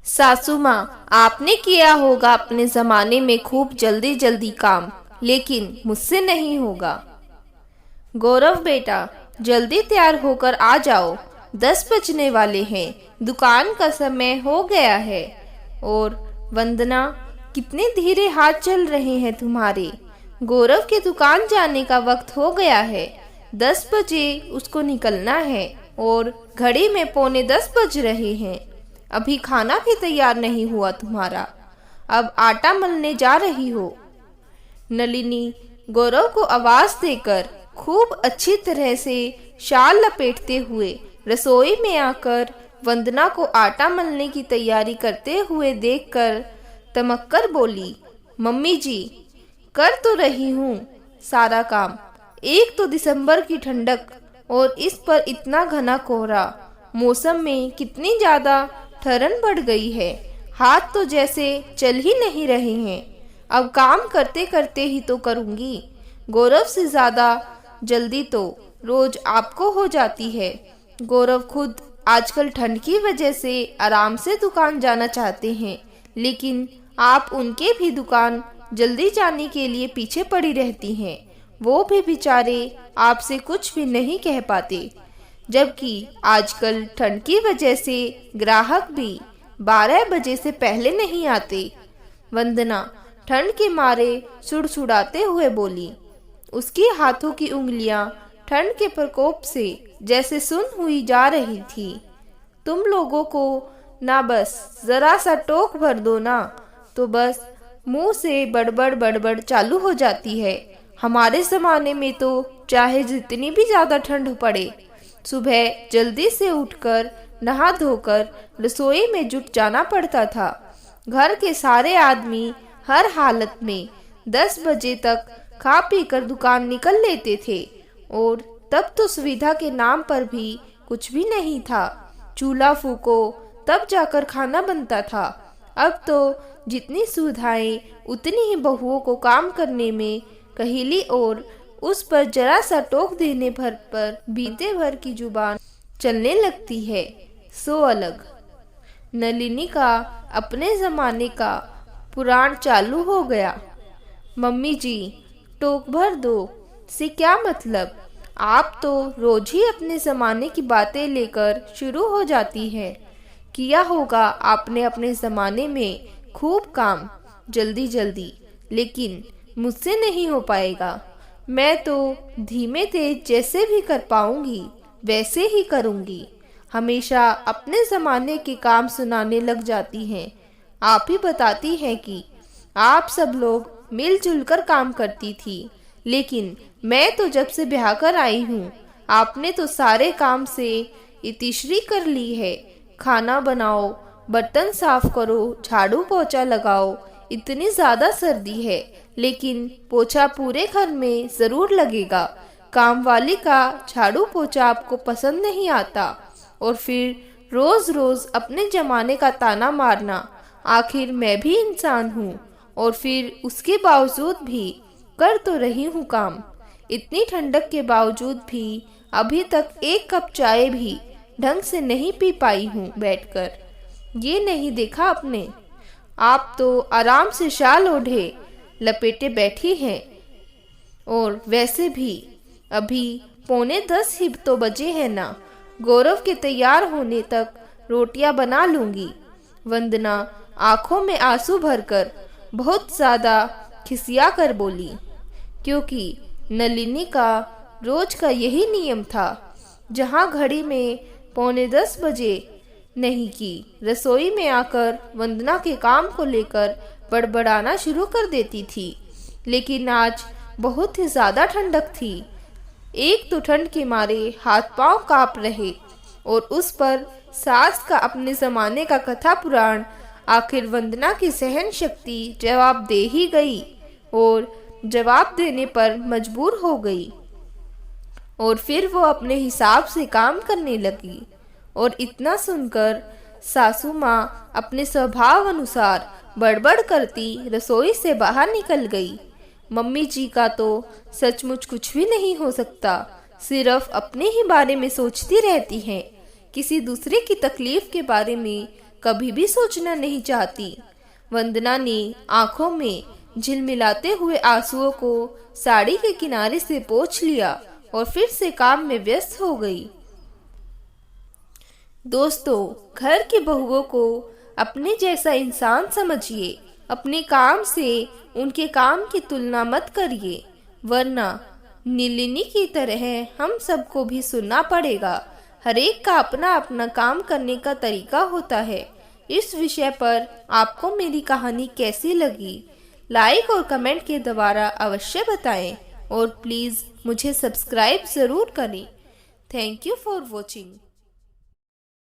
सासू माँ, आपने किया होगा अपने जमाने में खूब जल्दी जल्दी काम, लेकिन मुझसे नहीं होगा। गौरव बेटा, जल्दी तैयार होकर आ जाओ, 10 बजने वाले हैं, दुकान का समय हो गया है। और वंदना, कितने धीरे हाथ चल रहे हैं तुम्हारे। गौरव के दुकान जाने का वक्त हो गया है, 10 बजे उसको निकलना है और घड़ी में 9:45 बज रहे हैं। अभी खाना भी तैयार नहीं हुआ तुम्हारा, अब आटा मलने जा रही हो। नलिनी गौरव को आवाज देकर खूब अच्छी तरह से शाल लपेटते हुए रसोई में आकर वंदना को आटा मलने की तैयारी करते हुए देखकर तमक्कर बोली, मम्मी जी, कर तो रही हूँ सारा काम। एक तो दिसंबर की ठंडक और इस पर इतना घना कोहरा, मौसम में कितनी ज्यादा ठरन बढ़ गई है, हाथ तो जैसे चल ही नहीं रहे हैं। अब काम करते करते ही तो करूँगी। गौरव से ज़्यादा जल्दी तो रोज आपको हो जाती है। गौरव खुद आजकल ठंड की वजह से आराम से दुकान जाना चाहते हैं, लेकिन आप उनके भी दुकान जल्दी जाने के लिए पीछे पड़ी रहती हैं। वो भी बेचारे आपसे कुछ भी नहीं कह पाते, जबकि आजकल ठंड की वजह से ग्राहक भी 12 बजे से पहले नहीं आते। वंदना ठंड के मारे सुड़सुड़ाते हुए बोली। उसकी हाथों की उंगलियां ठंड के प्रकोप से जैसे सुन्न हुई जा रही थी। तुम लोगों को ना बस जरा सा टोक भर दो ना, तो बस मुंह से बड़बड़ बड़बड़ चालू हो जाती है। हमारे ज़माने में तो चाहे जितनी भी ज़्यादा ठंड पड़े, सुबह जल्दी से उठकर नहा धोकर रसोई में जुट जाना पड़ता था। घर के सारे आदमी हर हालत में 10 बजे तक खा पी कर दुकान निकल लेते थे, और तब तो सुविधा के नाम पर भी कुछ भी नहीं था। चूल्हा फूको तब जाकर खाना बनता था। अब तो जितनी सुविधाएं उतनी ही बहुओं को काम करने में कहीली, और उस पर जरा सा टोक देने भर पर बीते भर की जुबान चलने लगती है। सो अलग नलिनी का अपने जमाने का पुराण चालू हो गया। मम्मी जी, टोक भर दो से क्या मतलब? आप तो रोज ही अपने जमाने की बातें लेकर शुरू हो जाती है। किया होगा आपने अपने जमाने में खूब काम जल्दी जल्दी, लेकिन मुझसे नहीं हो पाएगा। मैं तो धीमे तेज जैसे भी कर पाऊंगी वैसे ही करूंगी। हमेशा अपने ज़माने के काम सुनाने लग जाती हैं। आप ही बताती हैं कि आप सब लोग मिलजुल कर काम करती थी, लेकिन मैं तो जब से ब्याह कर आई हूँ, आपने तो सारे काम से इतिश्री कर ली है। खाना बनाओ, बर्तन साफ करो, झाड़ू पोछा लगाओ। इतनी ज़्यादा सर्दी है, लेकिन पोछा पूरे घर में ज़रूर लगेगा। काम वाली का झाड़ू पोछा आपको पसंद नहीं आता, और फिर रोज़ रोज़ अपने ज़माने का ताना मारना। आखिर मैं भी इंसान हूँ, और फिर उसके बावजूद भी कर तो रही हूँ काम। इतनी ठंडक के बावजूद भी अभी तक एक कप चाय भी ढंग से नहीं पी पाई हूँ बैठकर। ये नहीं देखा आपने? आप तो आराम से शाल ओढ़े लपेटे बैठी हैं, और वैसे भी अभी 9:45 ही तो बजे हैं ना। गौरव के तैयार होने तक रोटियां बना लूंगी। वंदना आंखों में आंसू भरकर बहुत ज़्यादा खिसिया कर बोली, क्योंकि नलिनी का रोज का यही नियम था। जहां घड़ी में 9:45 बजे नहीं की, रसोई में आकर वंदना के काम को लेकर बड़बड़ाना शुरू कर देती थी। लेकिन आज बहुत ही ज़्यादा ठंडक थी। एक तो ठंड के मारे हाथ पांव कांप रहे, और उस पर सास का अपने ज़माने का कथा पुराण। आखिर वंदना की सहन शक्ति जवाब दे ही गई, और जवाब देने पर मजबूर हो गई, और फिर वो अपने हिसाब से काम करने लगी। और इतना सुनकर सासू माँ अपने स्वभाव अनुसार बड़बड़ करती रसोई से बाहर निकल गई। मम्मी जी का तो सचमुच कुछ भी नहीं हो सकता, सिर्फ अपने ही बारे में सोचती रहती हैं। किसी दूसरे की तकलीफ के बारे में कभी भी सोचना नहीं चाहती। वंदना ने आंखों में झिलमिलाते हुए आंसुओं को साड़ी के किनारे से पोंछ लिया और फिर से काम में व्यस्त हो गई। दोस्तों, घर की बहुओं को अपने जैसा इंसान समझिए। अपने काम से उनके काम की तुलना मत करिए, वरना नीलिनी की तरह हम सबको भी सुनना पड़ेगा। हर एक का अपना अपना काम करने का तरीका होता है। इस विषय पर आपको मेरी कहानी कैसी लगी, लाइक और कमेंट के द्वारा अवश्य बताएं और प्लीज़ मुझे सब्सक्राइब ज़रूर करें। Thank you for watching.